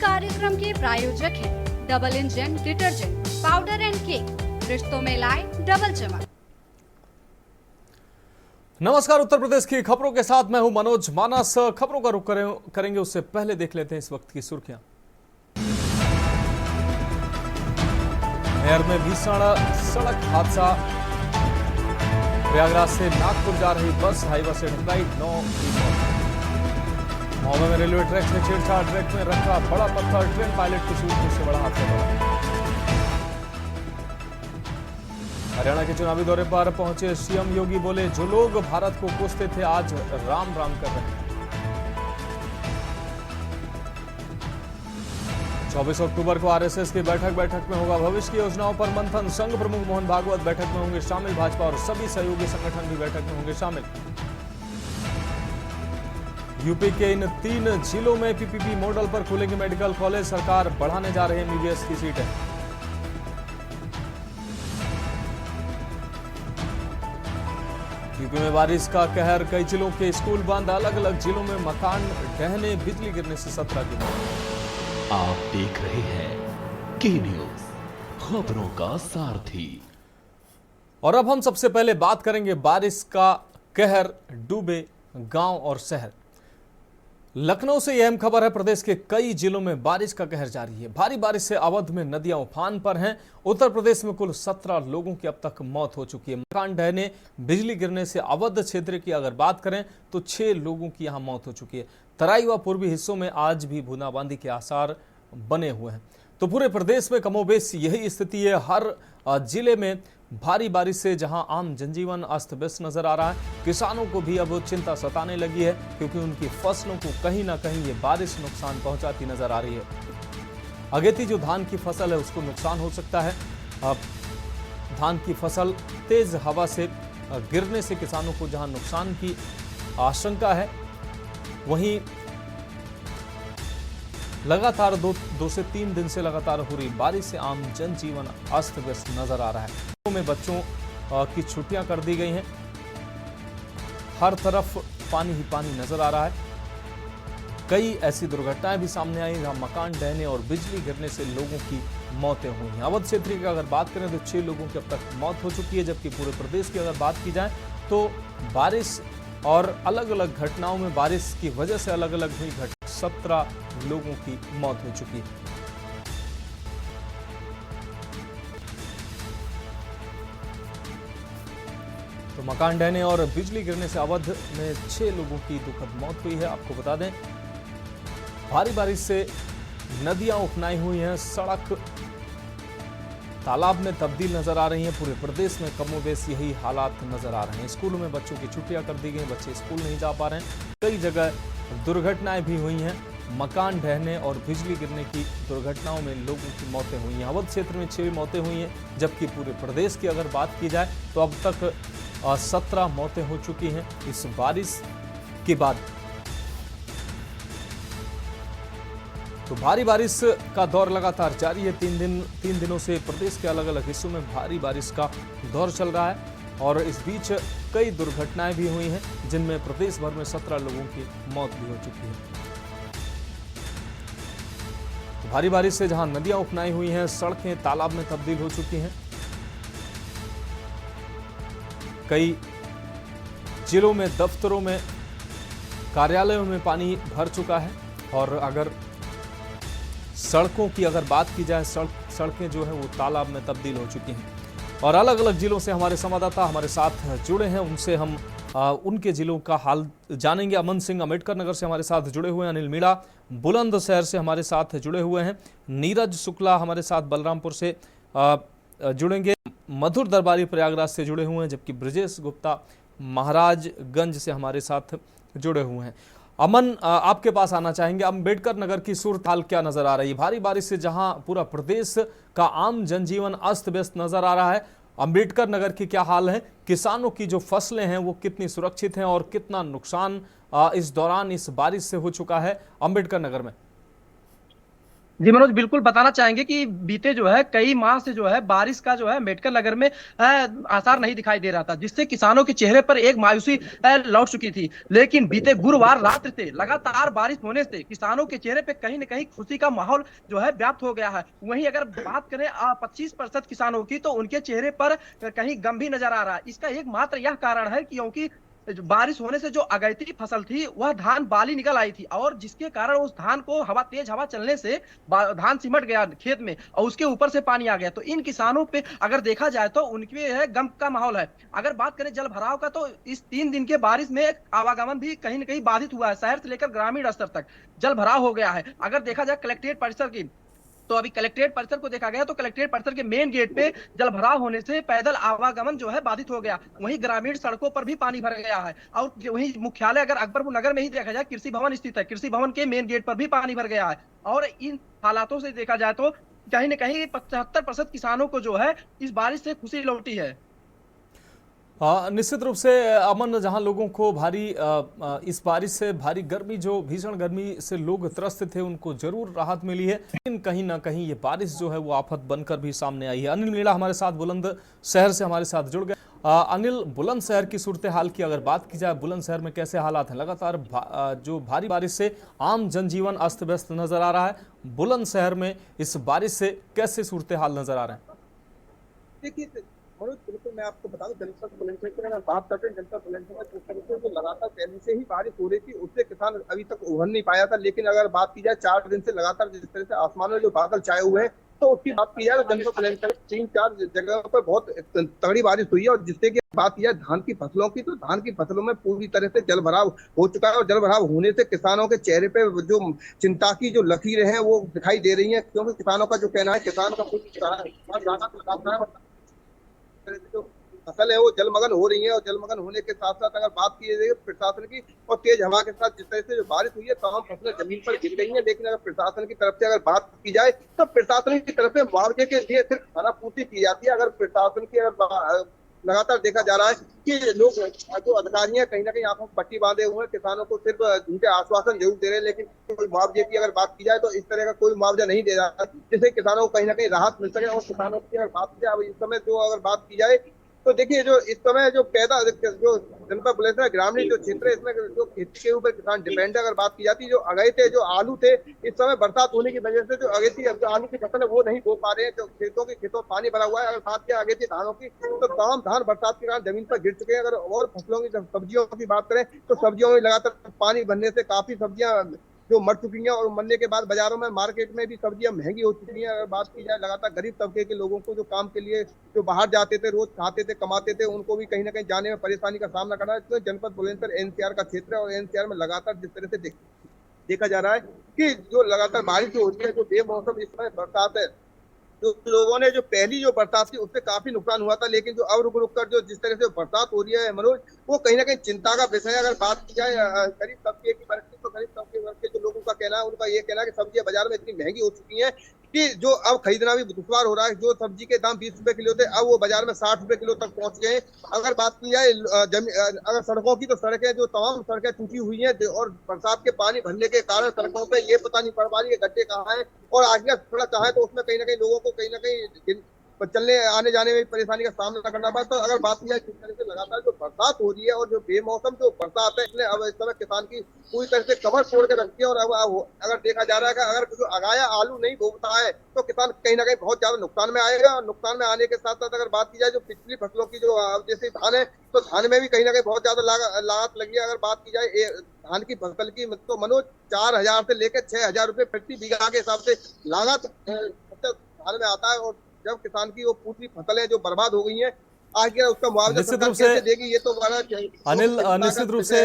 कार्यक्रम के प्रायोजक हैं double engine detergent powder and cake, रिश्तों में लाए डबल चमक। नमस्कार, उत्तर प्रदेश की खबरों के साथ मैं हूं मनोज मानस। खबरों का रुख करेंगे उससे पहले देख लेते हैं इस वक्त की सुर्खियां। नहर में भीषण सड़क हादसा, प्रयागराज से नागपुर जा रही बस हाईवा से टकराई, 9 की मौत। महोबा में रेलवे ट्रैक से छेड़छाड़, ट्रैक में रखा बड़ा पत्थर, ट्रेन पायलट की छूटने से बड़ा हादसा बढ़ा। हरियाणा के चुनावी दौरे पर पहुंचे सीएम योगी बोले, जो लोग भारत को कोसते थे आज राम राम कर रहे हैं। 24 अक्टूबर को आरएसएस की बैठक में होगा भविष्य की योजनाओं पर मंथन। संघ प्रमुख मोहन भागवत बैठक में होंगे शामिल, भाजपा और सभी सहयोगी संगठन भी बैठक में होंगे शामिल। यूपी के इन 3 जिलों में पीपीपी मॉडल पर खुलेंगे मेडिकल कॉलेज, सरकार बढ़ाने जा रहे हैं एमबीबीएस की सीटें। यूपी में बारिश का कहर, कई जिलों के स्कूल बंद, अलग अलग जिलों में मकान ढहने, बिजली गिरने से 17 की मौत। आप देख रहे हैं के न्यूज, खबरों का सारथी। और अब हम सबसे पहले बात करेंगे बारिश का कहर, डूबे गांव और शहर। लखनऊ से यह अहम खबर है, प्रदेश के कई जिलों में बारिश का कहर जारी है। भारी बारिश से अवध में नदियां उफान पर हैं। उत्तर प्रदेश में कुल 17 लोगों की अब तक मौत हो चुकी है। मकान ढहने, बिजली गिरने से अवध क्षेत्र की अगर बात करें तो 6 लोगों की यहां मौत हो चुकी है। तराई व पूर्वी हिस्सों में आज भी बूंदाबांदी के आसार बने हुए हैं। तो पूरे प्रदेश में कमोबेश यही स्थिति है। हर जिले में भारी बारिश से जहां आम जनजीवन अस्त व्यस्त नजर आ रहा है, किसानों को भी अब चिंता सताने लगी है, क्योंकि उनकी फसलों को कहीं ना कहीं ये बारिश नुकसान पहुंचाती नजर आ रही है। अगेती जो धान की फसल है उसको नुकसान हो सकता है। अब धान की फसल तेज हवा से गिरने से किसानों को जहां नुकसान की आशंका है, वहीं लगातार दो से 3 दिन से लगातार हो रही बारिश से आम जनजीवन अस्त व्यस्त नजर आ रहा है। में बच्चों की छुट्टियां कर दी गई हैं। हर तरफ पानी ही पानी नजर आ रहा है। कई ऐसी दुर्घटनाएं भी सामने आई जहां मकान ढहने और बिजली गिरने से लोगों की मौतें हुई हैं। अवध क्षेत्र की अगर बात करें तो 6 लोगों की अब तक मौत हो चुकी है, जबकि पूरे प्रदेश की अगर बात की जाए तो बारिश और अलग अलग घटनाओं में बारिश की वजह से अलग अलग हुई घटना 17 लोगों की मौत हो चुकी है। तो मकान ढहने और बिजली गिरने से अवध में 6 लोगों की दुखद मौत हुई है। आपको बता दें, भारी बारिश से नदियां उफनाई हुई हैं, सड़क तालाब में तब्दील नजर आ रही हैं। पूरे प्रदेश में कमोबेश यही हालात नजर आ रहे हैं। स्कूलों में बच्चों की छुट्टियां कर दी गई, बच्चे स्कूल नहीं जा पा रहे हैं। कई जगह दुर्घटनाएं भी हुई हैं। मकान ढहने और बिजली गिरने की दुर्घटनाओं में लोगों की मौतें हुई हैं। अवध क्षेत्र में 6 मौतें हुई हैं, जबकि पूरे प्रदेश की अगर बात की जाए तो अब तक 17 मौतें हो चुकी हैं इस बारिश के बाद। तो भारी बारिश का दौर लगातार जारी है। 3 दिनों से प्रदेश के अलग अलग हिस्सों में भारी बारिश का दौर चल रहा है और इस बीच कई दुर्घटनाएं भी हुई हैं, जिनमें प्रदेश भर में 17 लोगों की मौत भी हो चुकी है। तो भारी बारिश से जहां नदियां उफनाई हुई हैं, सड़कें तालाब में तब्दील हो चुकी हैं। कई जिलों में, दफ्तरों में, कार्यालयों में पानी भर चुका है। और अगर सड़कों की अगर बात की जाए, सड़कें जो है वो तालाब में तब्दील हो चुकी हैं। और अलग अलग जिलों से हमारे संवाददाता हमारे साथ जुड़े हैं, उनसे हम उनके जिलों का हाल जानेंगे। अमन सिंह अम्बेडकर नगर से हमारे साथ जुड़े हुए हैं, अनिल मीणा बुलंदशहर से हमारे साथ जुड़े हुए हैं, नीरज शुक्ला हमारे साथ बलरामपुर से जुड़ेंगे, मधुर दरबारी प्रयागराज से जुड़े हुए हैं, जबकि ब्रजेश गुप्ता महाराजगंज से हमारे साथ जुड़े हुए हैं। अमन, आपके पास आना चाहेंगे। अम्बेडकर नगर की सूरत हाल क्या नजर आ रही है? भारी बारिश से जहां पूरा प्रदेश का आम जनजीवन अस्त व्यस्त नजर आ रहा है, अम्बेडकर नगर की क्या हाल है? किसानों की जो फसलें हैं वो कितनी सुरक्षित हैं और कितना नुकसान इस दौरान इस बारिश से हो चुका है अम्बेडकर नगर में? जी मनोज, बिल्कुल बताना चाहेंगे कि बीते जो है कई माह से जो है बारिश का जो है मेडकल नगर में आसार नहीं दिखाई दे रहा था, जिससे किसानों के चेहरे पर एक मायूसी लौट चुकी थी। लेकिन बीते गुरुवार रात से लगातार बारिश होने से किसानों के चेहरे पे कहीं न कहीं खुशी का माहौल जो है व्याप्त हो गया है। वहीं अगर बात करें 25% किसानों की, तो उनके चेहरे पर कहीं गम भी नजर आ रहा है। इसका एकमात्र यह कारण है कि क्योंकि बारिश होने से जो अगैती फसल थी वह धान बाली निकल आई थी, और जिसके कारण उस धान को तेज हवा चलने से धान सिमट गया खेत में और उसके ऊपर से पानी आ गया। तो इन किसानों पे अगर देखा जाए तो उनके है गम का माहौल है। अगर बात करें जल भराव का, तो इस 3 दिन के बारिश में आवागमन भी कहीं न कहीं बाधित हुआ है। शहर से लेकर ग्रामीण स्तर तक जल भराव हो गया है। अगर देखा जाए कलेक्ट्रेट परिसर की, तो अभी कलेक्ट्रेट परिसर को देखा गया तो कलेक्ट्रेट परिसर के मेन गेट पे जल भराव होने से पैदल आवागमन जो है बाधित हो गया। वहीं ग्रामीण सड़कों पर भी पानी भर गया है। और वहीं मुख्यालय अगर अकबरपुर नगर में ही देखा जाए, कृषि भवन स्थित है, कृषि भवन के मेन गेट पर भी पानी भर गया है। और इन हालातों से देखा जाए तो कहीं न कहीं 75% किसानों को जो है इस बारिश से खुशी लौटी है। हाँ, निश्चित रूप से अमन, जहां लोगों को इस बारिश से भारी गर्मी, जो भीषण गर्मी से लोग त्रस्त थे, उनको जरूर राहत मिली है। लेकिन कहीं ना कहीं ये बारिश जो है वो आफत बनकर भी सामने आई है। अनिल मीणा हमारे साथ बुलंदशहर से हमारे साथ जुड़ गए। अनिल, बुलंदशहर की सूरत हाल की अगर बात की जाए, बुलंदशहर में कैसे हालात हैं? लगातार जो भारी बारिश से आम जनजीवन अस्त व्यस्त नजर आ रहा है। बुलंदशहर में इस बारिश से कैसे सूरत हाल नजर आ रहे हैं? देखिए मनोज, बिल्कुल मैं आपको बता दूं, जनपद बुलंदशहर की अगर बात करते हैं, जनपद बुलंदशहर में जिस तरीके से लगातार पहले से ही बारिश हो रही थी, उससे किसान अभी तक उभर नहीं पाया था। लेकिन अगर बात की जाए 4 दिन से लगातार जिस तरह से आसमान में जो बादल छाए हुए हैं, तो उसकी बात की जाए तो जनपद बुलंदशहर 3-4 जगह पर बहुत तगड़ी बारिश हुई है। और जिससे कि बात की जाए धान की फसलों की, तो धान की फसलों में पूरी तरह से जल भराव हो चुका है। और जल भराव होने से किसानों के चेहरे पे जो चिंता की जो लकीरें हैं वो दिखाई दे रही है। क्योंकि किसानों का जो कहना है, किसान का कुछ जो फसल है वो जलमग्न हो रही है। और जलमग्न होने के साथ साथ अगर बात की जाए प्रशासन की, और तेज हवा के साथ जिस तरह से जो बारिश हुई है, तमाम फसलें जमीन पर गिर गई है। लेकिन अगर प्रशासन की तरफ से अगर बात की जाए, तो प्रशासन की तरफ से मुआवजे के लिए सिर्फ खाना पूर्ति की जाती है। अगर प्रशासन की अगर लगातार देखा जा रहा है कि लोग जो अधिकारी हैं कहीं ना कहीं आंखों में पट्टी बांधे हुए हैं, किसानों को सिर्फ झूठे आश्वासन जरूर दे रहे हैं, लेकिन कोई मुआवजे की अगर बात की जाए तो इस तरह का कोई मुआवजा नहीं दे रहा है जिससे किसानों को कहीं ना कहीं राहत मिल सके। और किसानों की अगर बात की जाए इस समय जो अगर बात की जाए, तो देखिए जो इस समय जो जनपद बुलंदशहर ग्रामीण जो क्षेत्र है, इसमें जो खेती के ऊपर किसान डिपेंड है। अगर बात की जाती है, जो अगैते जो आलू थे, इस समय बरसात होने की वजह से जो अगेती जो आलू की फसल है वो नहीं बो पा रहे हैं। जो खेतों में पानी भरा हुआ है। अगर बात की अगेती धानों की, तो तमाम धान बरसात के कारण जमीन पर गिर चुके हैं। अगर और फसलों की सब्जियों की बात करें, तो सब्जियों में लगातार पानी भरने से काफी सब्जियां जो मर चुकी हैं, और मरने के बाद बाजारों में मार्केट में भी सब्जियां महंगी हो चुकी हैं। अगर बात की जाए लगातार गरीब तबके के लोगों को, जो काम के लिए जो बाहर जाते थे, रोज खाते थे, कमाते थे, उनको भी कहीं ना कहीं जाने में परेशानी का सामना करना है। तो जनपद बुलंदशहर एनसीआर का क्षेत्र है, और एनसीआर में लगातार जिस तरह से देखा जा रहा है कि जो लगातार बारिश होती है, जो बेमौसम इस समय बरसात है, जो लोगों ने जो पहली जो बरसात थी उससे काफी नुकसान हुआ था। लेकिन जो अब रुक रुक कर जो जिस तरह से बरसात हो रही है मनोज, वो कहीं ना कहीं चिंता का विषय है। अगर बात की जाए गरीब तबके की वर्ग की, तो गरीब तबके वर्ग के जो लोगों का कहना है, उनका ये कहना है कि सब्जियां बाजार में इतनी महंगी हो चुकी हैं कि जो अब खरीदना भी दुश्वार हो रहा है। जो सब्जी के दाम 20 रुपए किलो थे, अब वो बाजार में 60 रुपए किलो तक पहुंच गए। अगर बात की जाए अगर सड़कों की, तो सड़कें जो तमाम सड़कें टूटी हुई हैं, और बरसात के पानी भरने के कारण सड़कों पे ये पता नहीं पड़ पा रही है गड्ढे कहाँ है और आगे सड़क कहाँ है। तो उसमें कहीं ना कहीं लोगों को कहीं ना कहीं चलने आने जाने में परेशानी का सामना करना पड़ा। तो अगर बात की जाए किस तरह से लगातार जो बरसात हो रही है, और जो बेमौसम जो बरसात है, इसने अब इस समय किसान की पूरी तरह से कमर तोड़ के रखी है। और अब अगर देखा जा रहा है कि अगर जो अगाया आलू नहीं बोता है, तो किसान कहीं ना कहीं बहुत ज्यादा नुकसान में आएगा। और नुकसान में आने के साथ साथ अगर बात की जाए जो पिछली फसलों की, जो जैसे धान है, तो धान में भी कहीं ना कहीं बहुत ज्यादा लागत लगी है। अगर बात की जाए धान की फसल की, तो मनोज 4000 से लेकर 6000 रुपए प्रति बीघा के हिसाब से लागत धान में आता है। और जब किसान की वो पूरी फसलें जो बर्बाद हो गई हैं, आगे उसका मुआवजा सरकार कैसे देगी, ये तो अनिल, निश्चित रूप से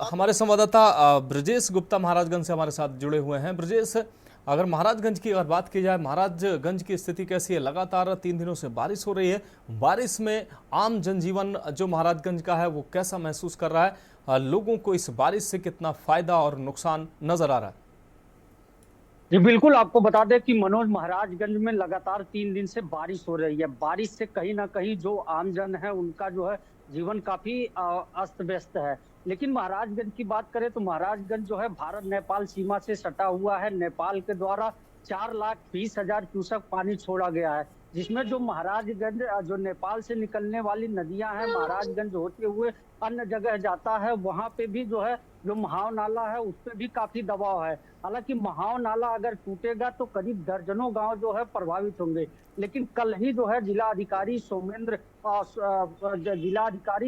हमारे संवाददाता ब्रजेश गुप्ता महाराजगंज से हमारे साथ जुड़े हुए हैं। ब्रजेश, अगर महाराजगंज की अगर बात की जाए, महाराजगंज की स्थिति कैसी है? लगातार 3 दिनों से बारिश हो रही है। बारिश में आम जनजीवन जो महाराजगंज का है वो कैसा महसूस कर रहा है? लोगों को इस बारिश से कितना फायदा और नुकसान नजर आ रहा है? जी बिल्कुल, आपको बता दें कि मनोज, महाराजगंज में लगातार 3 दिन से बारिश हो रही है। बारिश से कहीं ना कहीं जो आमजन है उनका जो है जीवन काफी अस्त व्यस्त है। लेकिन महाराजगंज की बात करें तो महाराजगंज जो है भारत नेपाल सीमा से सटा हुआ है। नेपाल के द्वारा 4,20,000 क्यूसेक पानी छोड़ा गया है, जिसमें जो महाराजगंज जो नेपाल से निकलने वाली नदियां हैं, महाराजगंज होते हुए अन्य जगह जाता है, वहां पे भी जो है जो महाव नाला है उस पे भी काफी दबाव है। हालांकि महाव नाला अगर टूटेगा तो करीब दर्जनों गांव जो है प्रभावित होंगे। लेकिन कल ही जो है जिला अधिकारी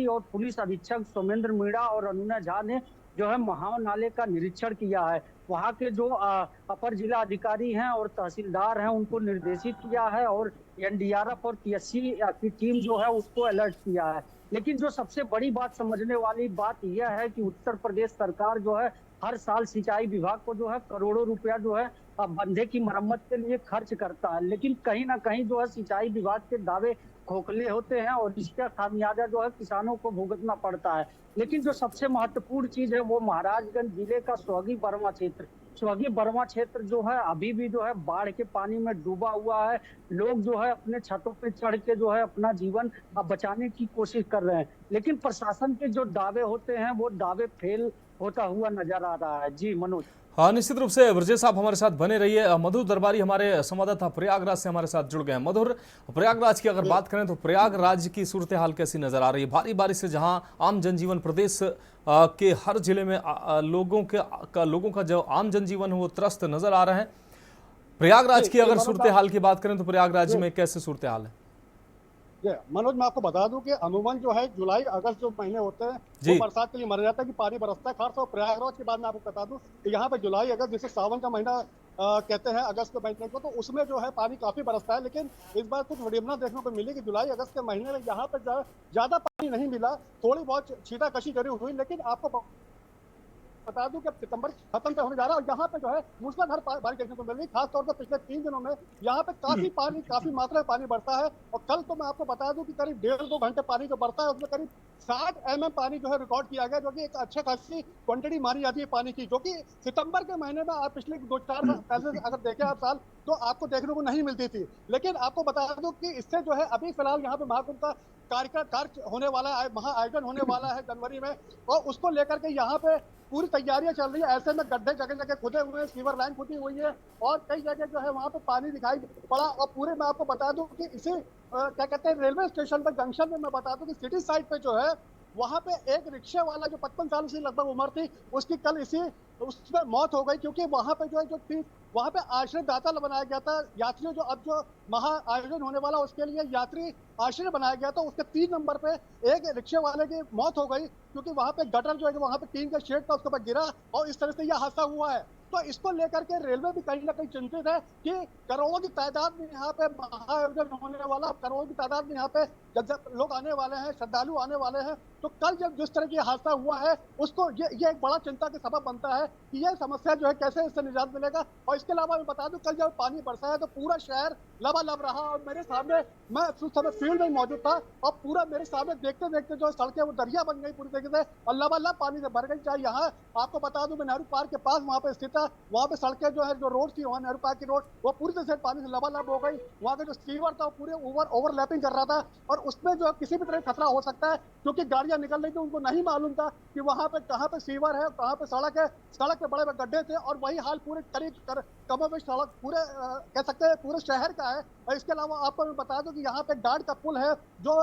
और पुलिस अधीक्षक सोमेंद्र मीणा और अनुनय झा ने जो है महाव नाले का निरीक्षण किया है। वहां के जो अपर जिला अधिकारी हैं और तहसीलदार हैं उनको निर्देशित किया है और एनडीआरएफ और पीएससी की टीम जो है उसको अलर्ट किया है। लेकिन जो सबसे बड़ी बात समझने वाली बात यह है कि उत्तर प्रदेश सरकार जो है हर साल सिंचाई विभाग को जो है करोड़ों रुपया जो है बंधे की मरम्मत के लिए खर्च करता है, लेकिन कहीं ना कहीं जो है सिंचाई विभाग के दावे खोखले होते हैं और इसका खामियाजा जो है किसानों को भुगतना पड़ता है। लेकिन जो सबसे महत्वपूर्ण चीज है वो महाराजगंज जिले का स्वगी बर्मा क्षेत्र जो है अभी भी जो है बाढ़ के पानी में डूबा हुआ है। लोग जो है अपने छतों पे चढ़ के जो है अपना जीवन बचाने की कोशिश कर रहे हैं, लेकिन प्रशासन के जो दावे होते हैं वो दावे फेल होता हुआ नजर आ रहा है। जी मनोज। हाँ, निश्चित रूप से ब्रजेश साहब हमारे साथ बने रहिए। मधुर दरबारी हमारे संवाददाता प्रयागराज से हमारे साथ जुड़ गए हैं। मधुर, प्रयागराज की अगर बात करें तो प्रयागराज की सूरत हाल कैसी नजर आ रही है? भारी बारिश से जहां आम जनजीवन प्रदेश के हर जिले में लोगों का जो आम जनजीवन है वो त्रस्त नजर आ रहा है। प्रयागराज की अगर सूरत हाल की बात करें तो प्रयागराज में कैसे सूरत हाल है? मनोज, मैं आपको बता दूं कि अमूमन जो है जुलाई अगस्त जो महीने होते हैं वो बरसात के लिए माना जाता है कि पानी बरसता है। खासतौर पर प्रयागराज के बाद मैं आपको बता दूं कि यहाँ पे जुलाई अगस्त जिसे सावन का महीना कहते हैं अगस्त के महीने को, तो उसमें जो है पानी काफी बरसता है। लेकिन इस बार कुछ विडंबना देखने को मिली कि जुलाई अगस्त के महीने में यहाँ पे ज्यादा पानी नहीं मिला, थोड़ी बहुत छींटाकशी जरूर हुई। लेकिन आपको बता दूं कि सितंबर खत्म पे होने जा रहा है और यहाँ पे जो है मूसलाधार बारिश देखने को मिल रही है। खासतौर पर पिछले 3 दिनों में यहाँ पे काफी मात्रा में पानी बढ़ता है। और कल तो मैं आपको बता दूं कि करीब 1.5-2 घंटे पानी जो बढ़ता है उसमें करीब 60 mm पानी जो है रिकॉर्ड किया गया, जो कि एक अच्छी खासी क्वांटिटी मानी जाती है पानी की, जो कि सितंबर के महीने में आप पिछले 2-4 साल अगर देखें आप साल तो आपको देखने को नहीं मिलती थी। लेकिन आपको बता दूं कि इससे जो है अभी फिलहाल यहाँ पे महाकुंभ का कार्य होने वाला है, महाआयोजन होने वाला है जनवरी में, और उसको लेकर के यहाँ पे पूरी तैयारियां चल रही है। ऐसे में गड्ढे जगह जगह खुदे हुए हैं, सीवर लाइन खुदी हुई है और कई जगह जो है वहाँ पे पानी दिखाई पड़ा। और पूरे मैं आपको बता दूं कि इसी क्या कहते हैं रेलवे स्टेशन पर जंक्शन में मैं बता दूं कि सिटी साइड पे जो है वहाँ पे एक रिक्शा वाला जो 55 साल से लगभग उम्र थी उसकी कल उसमें मौत हो गई, क्योंकि वहाँ पे जो है जो वहाँ पे आश्रय दाता बनाया गया था। यात्रियों जो महा आयोजन होने वाला उसके लिए यात्री आश्रय बनाया गया था, उसके 3 नंबर पे एक रिक्शे वाले की मौत हो गई, क्योंकि वहाँ पे गटर जो है वहाँ पे टीन का शेड था उसके ऊपर गिरा और इस तरह से यह हादसा हुआ है। तो इसको लेकर के रेलवे भी कहीं ना कहीं चिंतित है कि करोड़ों की तादाद में यहाँ पे महाआयोजन होने वाला, करोड़ों की तादाद में यहाँ पे जब लोग आने वाले हैं, श्रद्धालु आने वाले हैं, तो कल जब जिस तरह की हादसा हुआ है उसको ये एक बड़ा चिंता का सबब बनता है कि यह समस्या जो है कैसे इससे निजात मिलेगा। और इसके अलावा मैं बता दूं कल जब पानी बरसा है तो पूरा शहर लबालब रहा और मेरे सामने मैं उस समय फील्ड में मौजूद था और पूरा मेरे सामने देखते देखते जो सड़कें वो दरिया बन गई पूरी तरीके से और लबालब पानी से भर गई। चाहे यहाँ आपको बता दूं मैं नेहरू पार्क के पास वहाँ पे स्थित था, वहाँ पे सड़कें जो है जो रोड थी वहाँ नेहरू पार्क की रोड वो पूरी तरह से पानी से लबालब हो गई। वहाँ का जो सीवर था वो पूरे ओवरलैपिंग कर रहा था और उसमें जो किसी भी तरह खतरा हो सकता है, क्योंकि गाड़ियां निकल रही थी, उनको नहीं मालूम था कि वहाँ पे कहाँ पे सीवर है, कहाँ पे सड़क है। सड़क के बड़े बड़े गड्ढे थे और वही हाल पूरे करीब कमोबेश सड़क पूरे कह सकते हैं पूरे शहर का है। और इसके अलावा आपको मैं बता दूं कि यहाँ पे डांड का पुल है जो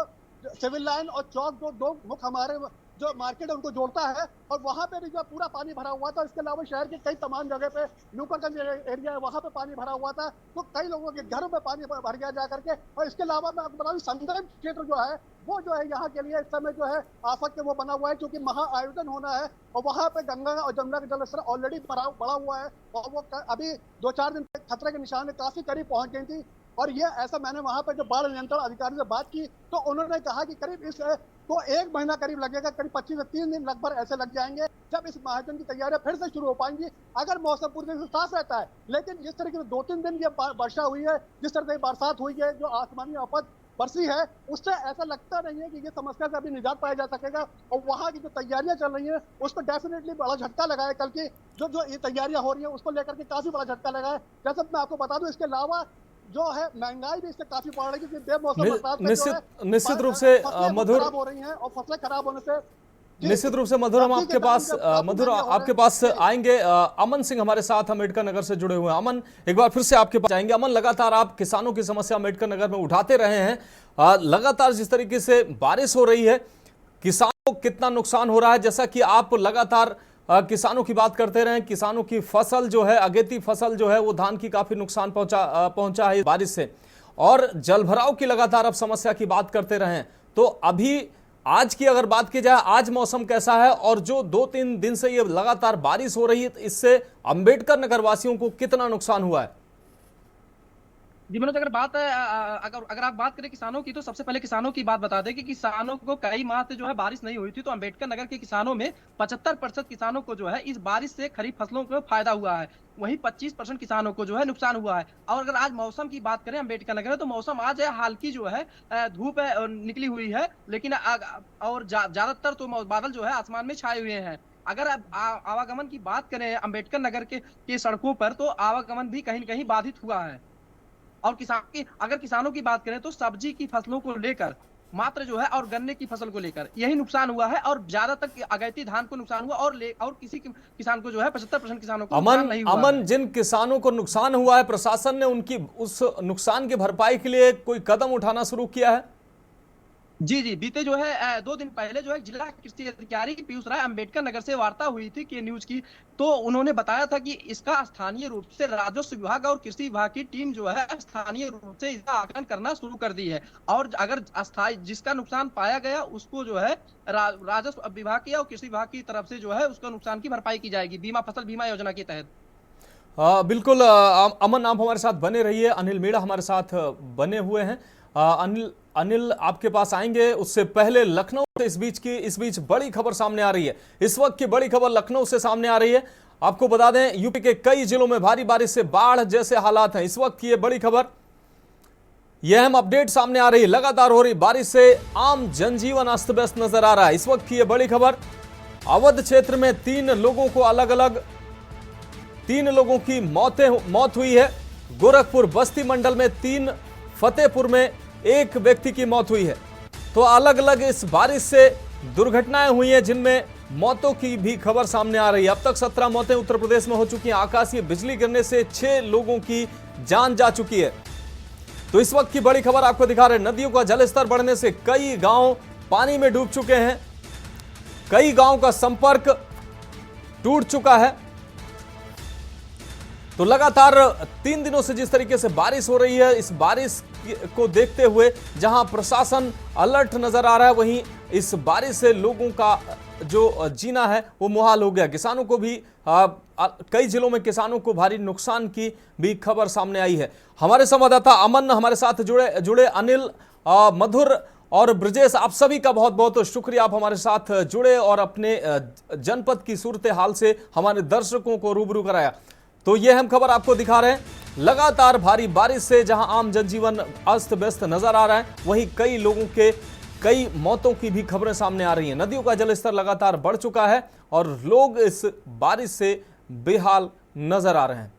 सिविल लाइन और चौक जो 2 मुख्य हमारे जो मार्केट है उनको जोड़ता है और वहाँ पे भी जो पूरा पानी भरा हुआ था। इसके अलावा शहर के कई तमाम जगह पे न्यूकरगंज एरिया है वहाँ पे पानी भरा हुआ था, तो कई लोगों के घरों में पानी भर गया जा करके। और इसके अलावा मैं आपको बता दूं संदर्भ क्षेत्र जो है वो जो है यहाँ के लिए इस समय जो है आफत के वो बना हुआ है, क्योंकि महा आयोजन होना है और वहाँ पे गंगा और जमुना का जलस्तर ऑलरेडी बढ़ा हुआ है और वो अभी 2-4 दिन खतरे के निशान में काफी करीब पहुंच गई थी। और ये ऐसा मैंने वहाँ पे जो बाढ़ नियंत्रण अधिकारी से बात की तो उन्होंने कहा कि करीब इस तो 1 महीना करीब लगेगा, करीब 25 से 3 दिन लगभग ऐसे लग जाएंगे जब इस महाआयोजन की तैयारियां फिर से शुरू हो पाएंगी, अगर मौसम पूरी तरह से साफ रहता है। लेकिन जिस तरीके से 2-3 दिन ये वर्षा हुई है, जिस तरह से बरसात हुई है, जो आसमानी आफत बरसी है, उससे ऐसा लगता नहीं है कि ये समस्या से अभी निजात पाया जा सकेगा। और वहाँ की जो तैयारियां चल रही हैं उस पर डेफिनेटली बड़ा झटका लगा है। कल की जो ये तैयारियां हो रही है उसको लेकर के काफी बड़ा झटका लगा है। जैसे मैं आपको बता दूं इसके अलावा जो है महंगाई भी इससे काफी बढ़ रही है, क्योंकि बेमौसम बरसात निश्चित रूप से मधुर हो रही हैं और फसलें खराब होने से जी, निश्चित रूप से मधुर, हम रात्रि आपके के पास टाइम जब काफी मधुर दंगे हो आपके रहे पास हैं। आएंगे। अमन सिंह हमारे साथ अम्बेडकर नगर से जुड़े हुए हैं। अमन, एक बार फिर से आपके पास आएंगे। अमन, लगातार आप किसानों की समस्या अम्बेडकर नगर में उठाते रहे हैं। लगातार जिस तरीके से बारिश हो रही है, किसानों को कितना नुकसान हो रहा है, जैसा कि आप लगातार किसानों की बात करते रहे, किसानों की फसल जो है, अगेती फसल जो है, वो धान की काफी नुकसान पहुंचा है बारिश से, और जलभराव की लगातार आप समस्या की बात करते रहे। तो अभी आज की अगर बात की जाए, आज मौसम कैसा है, और जो 2-3 दिन से ये लगातार बारिश हो रही है, इससे अंबेडकर नगर वासियों को कितना नुकसान हुआ है? जी मनोज, अगर बात अगर आप बात करें किसानों की, तो सबसे पहले किसानों की बात बता दें कि किसानों को कई माह से जो है बारिश नहीं हुई थी। तो अंबेडकर नगर के किसानों में 75% किसानों को जो है इस बारिश से खरीफ फसलों को फायदा हुआ है, वहीं 25% किसानों को जो है नुकसान हुआ है। और अगर आज मौसम की बात करें अंबेडकर नगर में, तो मौसम आज हाल की जो है धूप निकली हुई है, लेकिन और ज्यादातर तो बादल जो है आसमान में छाए हुए हैं। अगर आवागमन की बात करें अंबेडकर नगर के सड़कों पर, तो आवागमन भी कहीं न कहीं बाधित हुआ है। और अगर किसानों की बात करें, तो सब्जी की फसलों को लेकर मात्र जो है, और गन्ने की फसल को लेकर यही नुकसान हुआ है, और ज्यादातर अगैती धान को नुकसान हुआ, और किसी किसान को जो है 75% किसानों को नुकसान नहीं हुआ अमन, है। जिन किसानों को नुकसान हुआ है, प्रशासन ने उनकी उस नुकसान की भरपाई के लिए कोई कदम उठाना शुरू किया है? जी जी, बीते जो है 2 दिन पहले जो है जिला कृषि अधिकारी पीयूष राय अंबेडकर नगर से वार्ता हुई थी के न्यूज की। तो उन्होंने बताया था कि इसका स्थानीय रूप से राजस्व विभाग और कृषि विभाग की टीम जो है स्थानीय रूप से इसका आकलन करना शुरू कर दी है, और अगर अस्थायी जिसका नुकसान पाया गया उसको जो है राजस्व विभाग की और कृषि विभाग की तरफ से जो है उसका नुकसान की भरपाई की जाएगी फसल बीमा योजना के तहत। बिल्कुल। अमन, आप हमारे साथ बने रहिए। अनिल मीणा हमारे साथ बने हुए हैं। अनिल आपके पास आएंगे, उससे पहले लखनऊ से इस बीच बड़ी खबर सामने आ रही है। इस वक्त की बड़ी खबर लखनऊ से सामने आ रही है। आपको बता दें, यूपी के कई जिलों में भारी बारिश से बाढ़ जैसे हालात हैं। इस वक्त की ये बड़ी खबर, यह अहम अपडेट सामने आ रही है। लगातार हो रही बारिश से आम जनजीवन अस्त व्यस्त नजर आ रहा है। इस वक्त की यह बड़ी खबर, अवध क्षेत्र में 3 लोगों की मौत हुई है। गोरखपुर बस्ती मंडल में 3, फतेहपुर में 1 व्यक्ति की मौत हुई है। तो अलग अलग इस बारिश से दुर्घटनाएं हुई हैं, जिनमें मौतों की भी खबर सामने आ रही है। अब तक 17 मौतें उत्तर प्रदेश में हो चुकी हैं। आकाशीय बिजली गिरने से 6 लोगों की जान जा चुकी है। तो इस वक्त की बड़ी खबर आपको दिखा रहे हैं। नदियों का जलस्तर बढ़ने से कई गांव पानी में डूब चुके हैं। कई गांव का संपर्क टूट चुका है। तो लगातार 3 दिनों से जिस तरीके से बारिश हो रही है, इस बारिश को देखते हुए जहां प्रशासन अलर्ट नजर आ रहा है, वहीं इस बारिश से लोगों का जो जीना है वो मुहाल हो गया। किसानों को भी कई जिलों में किसानों को भारी नुकसान की भी खबर सामने आई है। हमारे संवाददाता अमन हमारे साथ जुड़े। अनिल, मधुर और ब्रजेश, आप सभी का बहुत बहुत शुक्रिया, आप हमारे साथ जुड़े और अपने जनपद की सूरत हाल से हमारे दर्शकों को रूबरू कराया। तो यह हम खबर आपको दिखा रहे हैं। लगातार भारी बारिश से जहां आम जनजीवन अस्त व्यस्त नजर आ रहा है, वहीं कई लोगों के कई मौतों की भी खबरें सामने आ रही हैं। नदियों का जलस्तर लगातार बढ़ चुका है और लोग इस बारिश से बेहाल नजर आ रहे हैं।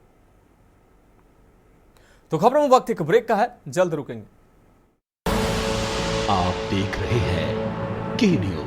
तो खबरों में वक्त एक ब्रेक का है, जल्द रुकेंगे। आप देख रहे हैं के न्यूज,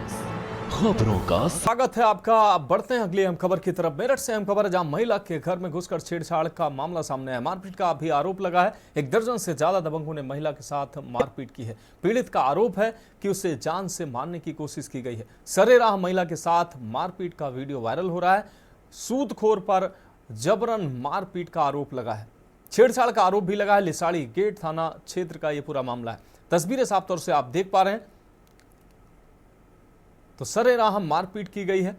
खबरों का स्वागत है आपका। बढ़ते हैं अगली अहम खबर की तरफ। मेरठ से अहम खबर है, जहां महिला के घर में घुसकर छेड़छाड़ का मामला सामने आया। मारपीट का भी आरोप लगा है। 1 दर्जन से ज्यादा दबंगों ने महिला के साथ मारपीट की है। पीड़ित का आरोप है कि उसे जान से मारने की कोशिश की गई है। सरेराह महिला के साथ मारपीट का वीडियो वायरल हो रहा है। सूदखोर पर जबरन मारपीट का आरोप लगा है। छेड़छाड़ का आरोप भी लगा है। लिसाड़ी गेट थाना क्षेत्र का यह पूरा मामला है। तस्वीरें साफ तौर से आप देख पा रहे हैं। तो सरेराह मारपीट की गई है।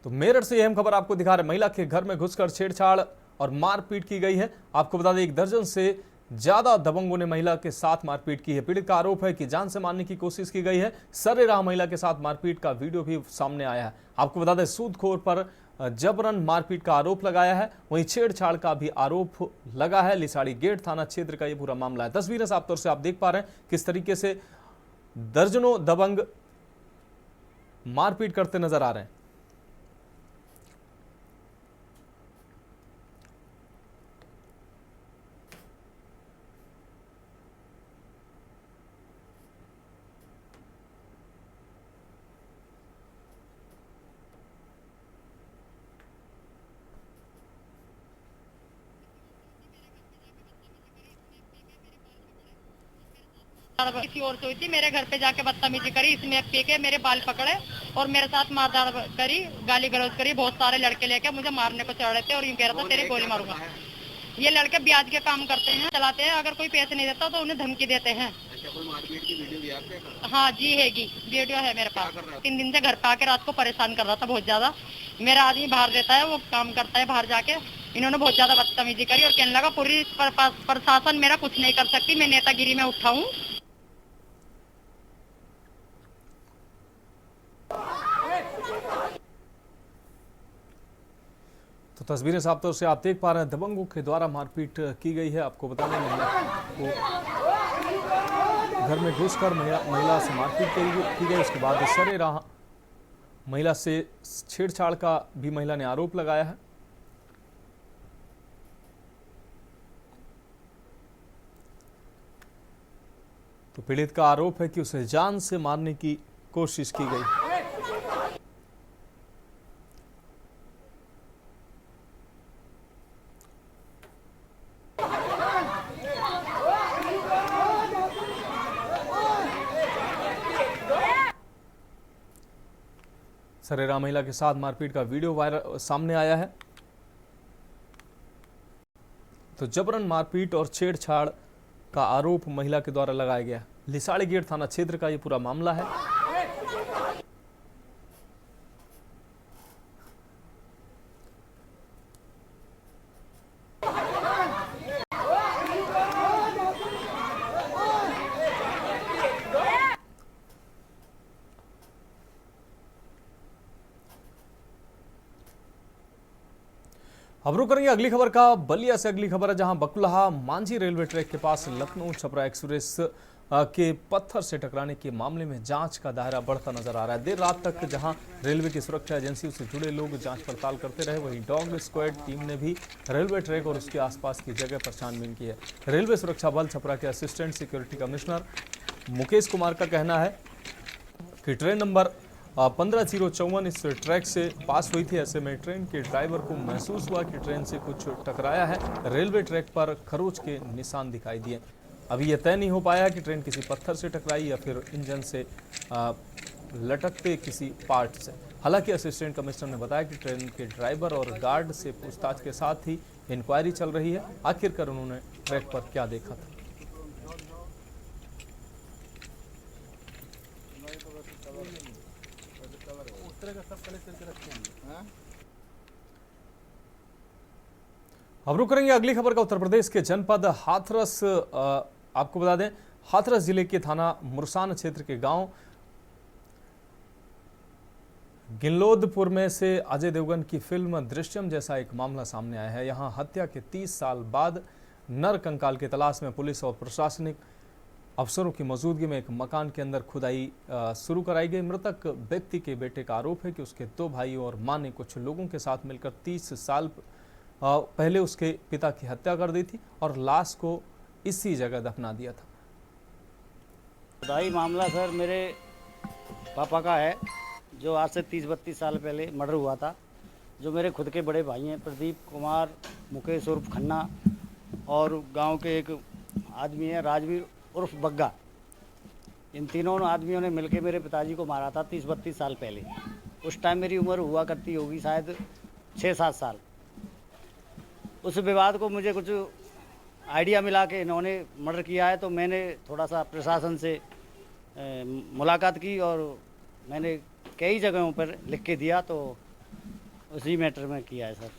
तो मेरठ से यह खबर आपको दिखा रहे हैं। महिला के घर में घुसकर छेड़छाड़ और मारपीट की गई है। आपको बता दें, 1 दर्जन से ज्यादा दबंगों ने महिला के साथ मारपीट की है। पीड़ित का आरोप है कि जान से मारने की कोशिश की गई है। सरेराह महिला के साथ मारपीट का वीडियो भी सामने आया है। आपको बता दें, सूदखोर पर जबरन मारपीट का आरोप लगाया है, वहीं छेड़छाड़ का भी आरोप लगा है। लिसाड़ी गेट थाना क्षेत्र का यह पूरा मामला है। तस्वीरें साफ तौर से आप देख पा रहे हैं किस तरीके से दर्जनों दबंग मारपीट करते नजर आ रहे हैं। किसी और से हुई थी, मेरे घर पे जाके बदतमीजी करी, इसमें पी के मेरे बाल पकड़े और मेरे साथ मारधाड़ करी, गाली गलौज करी। बहुत सारे लड़के लेके मुझे मारने को चढ़ रहे थे और यूं कह रहा था तेरी गोली मारूंगा। ये लड़के ब्याज के काम करते हैं, चलाते हैं, अगर कोई पैसे नहीं देता तो उन्हें धमकी देते हैं। कोई मारपीट की वीडियो भी आपके पास? हाँ जी हैगी, वीडियो है मेरे पास। 3 दिन से घर पे आके रात को परेशान कर रहा था बहुत ज्यादा। मेरा आदमी बाहर रहता है, वो काम करता है बाहर जाके। इन्होंने बहुत ज्यादा बदतमीजी करी और कहने लगा पूरी प्रशासन मेरा कुछ नहीं कर सकती, मैं नेतागिरी में उठा हूँ। तो तस्वीरें साफ तौर से आप देख पा रहे हैं, दबंगों के द्वारा मारपीट की गई है। आपको बता दें महिला को घर में घुसकर महिला से मारपीट की गई। उसके बाद सरेराह महिला से छेड़छाड़ का भी महिला ने आरोप लगाया है। तो पीड़ित का आरोप है कि उसे जान से मारने की कोशिश की गई। सरेराह महिला के साथ मारपीट का वीडियो वायरल सामने आया है। तो जबरन मारपीट और छेड़छाड़ का आरोप महिला के द्वारा लगाया गया। लिसाड़ी गेट थाना क्षेत्र का ये पूरा मामला है। अब रुक करेंगे अगली खबर का। बलिया से अगली खबर है, जहां बकुलाहा मांझी रेलवे ट्रैक के पास लखनऊ छपरा एक्सप्रेस के पत्थर से टकराने के मामले में जांच का दायरा बढ़ता नजर आ रहा है। देर रात तक जहां रेलवे की सुरक्षा एजेंसी से जुड़े लोग जांच पड़ताल करते रहे, वहीं डॉग स्क्वाड टीम ने भी रेलवे ट्रैक और उसके आसपास की जगह पर छानबीन की है। रेलवे सुरक्षा बल छपरा के assistant security commissioner Mukesh Kumar का कहना है कि ट्रेन नंबर 1504 इस ट्रैक से पास हुई थी। ऐसे में ट्रेन के ड्राइवर को महसूस हुआ कि ट्रेन से कुछ टकराया है। रेलवे ट्रैक पर खरोच के निशान दिखाई दिए। अभी यह तय नहीं हो पाया कि ट्रेन किसी पत्थर से टकराई या फिर इंजन से लटकते किसी पार्ट से। हालांकि असिस्टेंट कमिश्नर ने बताया कि ट्रेन के ड्राइवर और गार्ड से पूछताछ के साथ ही इंक्वायरी चल रही है। आखिरकार उन्होंने ट्रैक पर क्या देखा था। अब रुक करेंगे अगली खबर का। उत्तर प्रदेश के जनपद हाथरस, आपको बता दें हाथरस जिले के थाना मुरसान क्षेत्र के गांव गिनलोदपुर में से अजय देवगन की फिल्म दृश्यम जैसा एक मामला सामने आया है। यहां हत्या के 30 साल बाद नर कंकाल की तलाश में पुलिस और प्रशासनिक अफसरों की मौजूदगी में एक मकान के अंदर खुदाई शुरू कराई गई। मृतक व्यक्ति के बेटे का आरोप है कि उसके 2 भाई और मां ने कुछ लोगों के साथ मिलकर 30 साल पहले उसके पिता की हत्या कर दी थी और लाश को इसी जगह दफना दिया था। खुदाई मामला सर मेरे पापा का है, जो आज से 30-32 साल पहले मर्डर हुआ था। जो मेरे खुद के बड़े भाई हैं प्रदीप कुमार, मुकेश उर्फ खन्ना, और गांव के एक आदमी है राजवीर उर्फ बग्गा। इन तीनों आदमियों ने मिलकर मेरे पिताजी को मारा था 30-32 साल पहले। उस टाइम मेरी उम्र हुआ करती होगी शायद 6-7 साल। उस विवाद को मुझे कुछ आइडिया मिला कि इन्होंने मर्डर किया है, तो मैंने थोड़ा सा प्रशासन से मुलाकात की और मैंने कई जगहों पर लिख के दिया, तो उसी मैटर में किया है सर।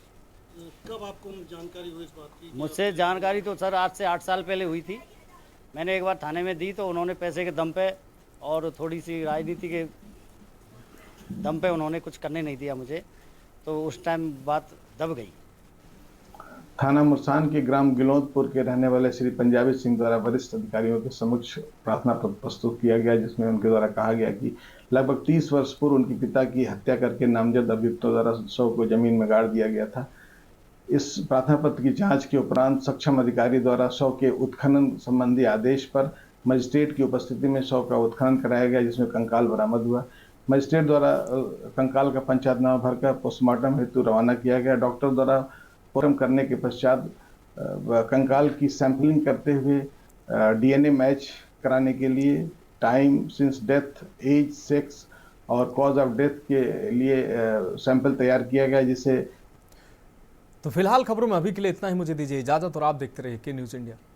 कब आपको जानकारी हुई इस बात की? मुझसे जानकारी तो सर आज से 8 साल पहले हुई थी। मैंने एक बार थाने में दी, तो उन्होंने पैसे के दम पे और थोड़ी सी राजनीति के दम पे उन्होंने कुछ करने नहीं दिया मुझे, तो उस टाइम बात दब गई। थाना मुरसान के ग्राम गिलोदपुर के रहने वाले श्री पंजाबी सिंह द्वारा वरिष्ठ अधिकारियों के समक्ष प्रार्थना पत्र प्रस्तुत किया गया, जिसमें उनके द्वारा कहा गया कि लगभग 30 वर्ष पूर्व उनके पिता की हत्या करके नामजद अभियुक्तों द्वारा शव को जमीन में गाड़ दिया गया था। इस प्रार्थना पत्र की जांच के उपरांत सक्षम अधिकारी द्वारा शव के उत्खनन संबंधी आदेश पर मजिस्ट्रेट की उपस्थिति में शव का उत्खनन कराया गया, जिसमें कंकाल बरामद हुआ। मजिस्ट्रेट द्वारा कंकाल का पंचायतनामा भरकर पोस्टमार्टम हेतु रवाना किया गया। डॉक्टर द्वारा पोस्टमार्टम करने के पश्चात कंकाल की सैंपलिंग करते हुए DNA मैच कराने के लिए time since death, age, sex और कॉज ऑफ डेथ के लिए सैंपल तैयार किया गया, जिसे तो फिलहाल खबरों में अभी के लिए इतना ही। मुझे दीजिए इजाजत और आप देखते रहिए के न्यूज़ इंडिया।